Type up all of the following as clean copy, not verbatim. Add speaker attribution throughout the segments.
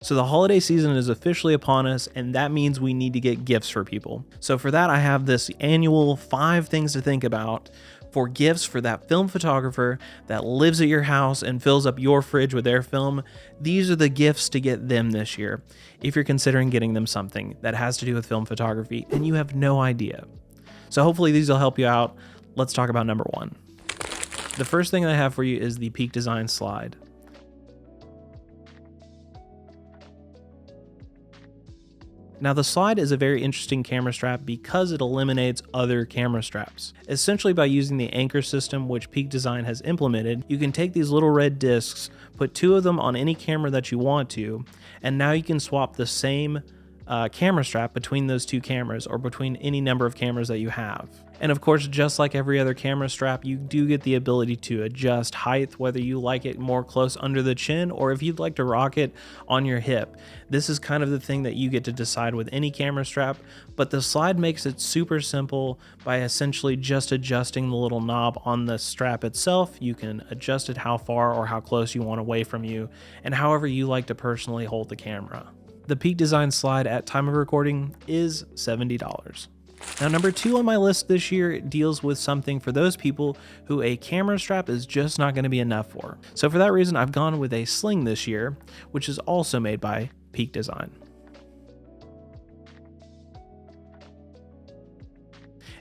Speaker 1: So the holiday season is officially upon us, and that means we need to get gifts for people. So for that, I have this annual 5 things to think about for gifts for that film photographer that lives at your house and fills up your fridge with their film. These are the gifts to get them this year, if you're considering getting them something that has to do with film photography and you have no idea. So hopefully these will help you out. Let's talk about number 1. The first thing I have for you is the Peak Design slide. Now the slide is a very interesting camera strap because it eliminates other camera straps. Essentially by using the anchor system which Peak Design has implemented, you can take these little red discs, put 2 of them on any camera that you want to, and now you can swap the same camera strap between those 2 cameras or between any number of cameras that you have. And of course, just like every other camera strap, you do get the ability to adjust height, whether you like it more close under the chin or if you'd like to rock it on your hip. This is kind of the thing that you get to decide with any camera strap, but the slide makes it super simple by essentially just adjusting the little knob on the strap itself. You can adjust it how far or how close you want away from you, and however you like to personally hold the camera. The Peak Design slide at time of recording is $70. Now, number 2 on my list this year deals with something for those people who a camera strap is just not going to be enough for. So for that reason, I've gone with a Sling this year, which is also made by Peak Design.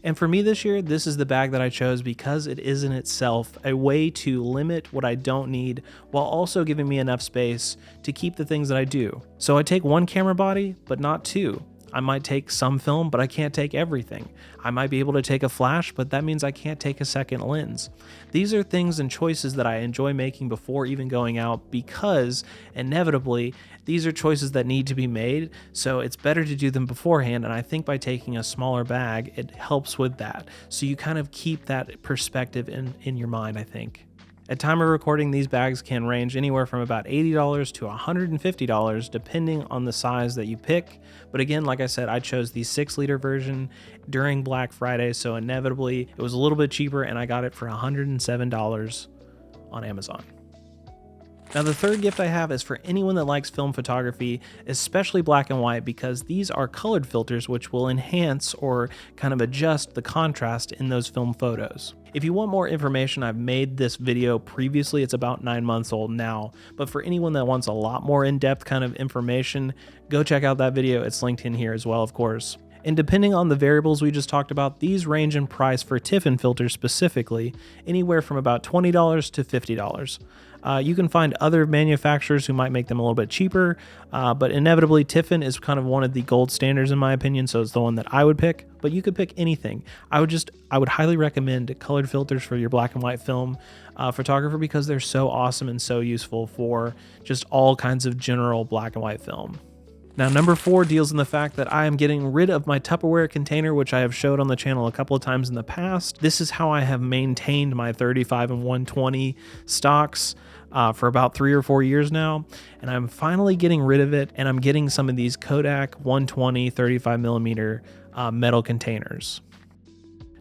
Speaker 1: And for me this year, this is the bag that I chose because it is in itself a way to limit what I don't need while also giving me enough space to keep the things that I do. So I take 1 camera body, but not 2. I might take some film, but I can't take everything. I might be able to take a flash, but that means I can't take a second lens. These are things and choices that I enjoy making before even going out because inevitably these are choices that need to be made, so it's better to do them beforehand, and I think by taking a smaller bag, it helps with that. So you kind of keep that perspective in your mind, I think. At time of recording, these bags can range anywhere from about $80 to $150 depending on the size that you pick. But again, like I said, I chose the 6-liter version during Black Friday, so inevitably it was a little bit cheaper and I got it for $107 on Amazon. Now the third gift I have is for anyone that likes film photography, especially black and white, because these are colored filters which will enhance or kind of adjust the contrast in those film photos. If you want more information, I've made this video previously. It's about 9 months old now, but for anyone that wants a lot more in-depth kind of information, go check out that video. It's linked in here as well, of course. And depending on the variables we just talked about, these range in price for Tiffen filters specifically, anywhere from about $20 to $50. You can find other manufacturers who might make them a little bit cheaper, but inevitably Tiffen is kind of one of the gold standards in my opinion, so it's the one that I would pick, but you could pick anything. I would highly recommend colored filters for your black and white film photographer because they're so awesome and so useful for just all kinds of general black and white film. Now, number 4 deals in the fact that I am getting rid of my Tupperware container, which I have showed on the channel a couple of times in the past. This is how I have maintained my 35 and 120 stocks for about 3 or 4 years now, and I'm finally getting rid of it, and I'm getting some of these Kodak 120 35 millimeter metal containers.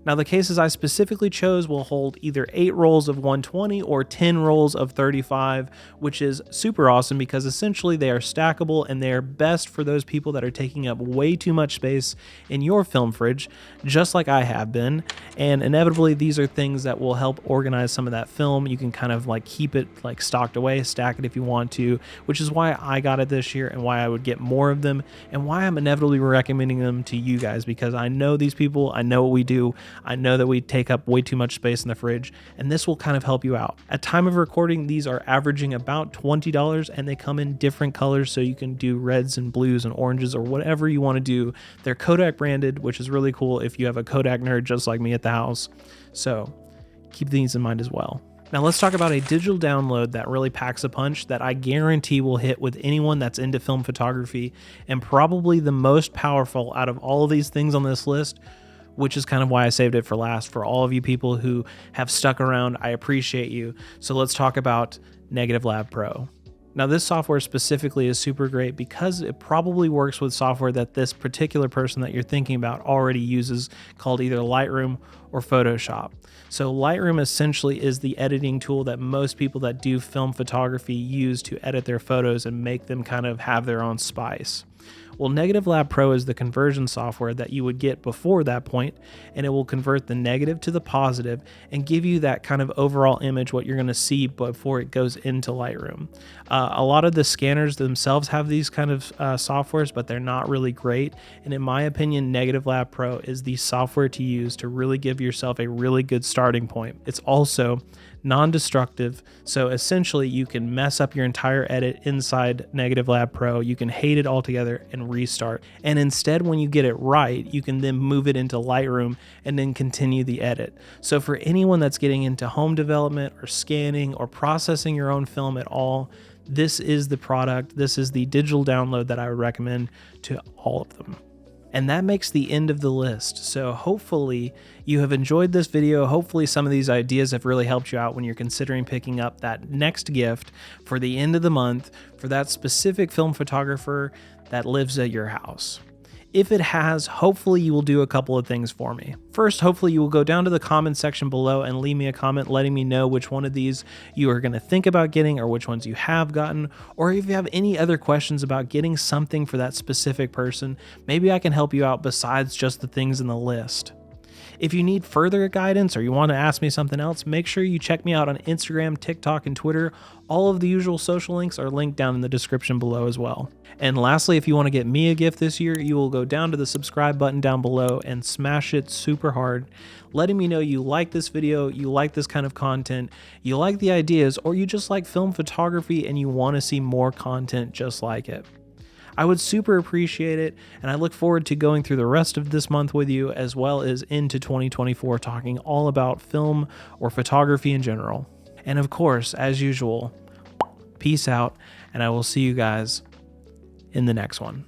Speaker 1: Now the cases I specifically chose will hold either 8 rolls of 120 or 10 rolls of 35, which is super awesome because essentially they are stackable and they are best for those people that are taking up way too much space in your film fridge, just like I have been. And inevitably these are things that will help organize some of that film. You can kind of like keep it like stocked away, stack it if you want to, which is why I got it this year and why I would get more of them and why I'm inevitably recommending them to you guys, because I know these people, I know what we do. I know that we take up way too much space in the fridge, and this will kind of help you out. At time of recording, these are averaging about $20, and they come in different colors, so you can do reds and blues and oranges or whatever you want to do. They're Kodak branded, which is really cool if you have a Kodak nerd just like me at the house. So keep these in mind as well. Now let's talk about a digital download that really packs a punch that I guarantee will hit with anyone that's into film photography, and probably the most powerful out of all of these things on this list, which is kind of why I saved it for last. For all of you people who have stuck around, I appreciate you. So let's talk about Negative Lab Pro. Now this software specifically is super great because it probably works with software that this particular person that you're thinking about already uses, called either Lightroom or Photoshop. So Lightroom essentially is the editing tool that most people that do film photography use to edit their photos and make them kind of have their own spice. Well, Negative Lab Pro is the conversion software that you would get before that point, and it will convert the negative to the positive and give you that kind of overall image, what you're going to see before it goes into Lightroom. A lot of the scanners themselves have these kind of softwares, but they're not really great. And in my opinion, Negative Lab Pro is the software to use to really give yourself a really good starting point. It's also non-destructive, so essentially you can mess up your entire edit inside Negative Lab Pro, you can hate it altogether and restart, and instead when you get it right, you can then move it into Lightroom and then continue the edit. So for anyone that's getting into home development or scanning or processing your own film at all, this is the product, this is the digital download that I would recommend to all of them. And that makes the end of the list. So hopefully you have enjoyed this video. Hopefully some of these ideas have really helped you out when you're considering picking up that next gift for the end of the month for that specific film photographer that lives at your house. If it has, hopefully you will do a couple of things for me. First, hopefully you will go down to the comment section below and leave me a comment letting me know which one of these you are going to think about getting or which ones you have gotten, or if you have any other questions about getting something for that specific person, maybe I can help you out besides just the things in the list. If you need further guidance or you want to ask me something else, make sure you check me out on Instagram, TikTok, and Twitter. All of the usual social links are linked down in the description below as well. And lastly, if you want to get me a gift this year, you will go down to the subscribe button down below and smash it super hard, letting me know you like this video, you like this kind of content, you like the ideas, or you just like film photography and you want to see more content just like it. I would super appreciate it, and I look forward to going through the rest of this month with you as well as into 2024 talking all about film or photography in general. And of course, as usual, peace out, and I will see you guys in the next one.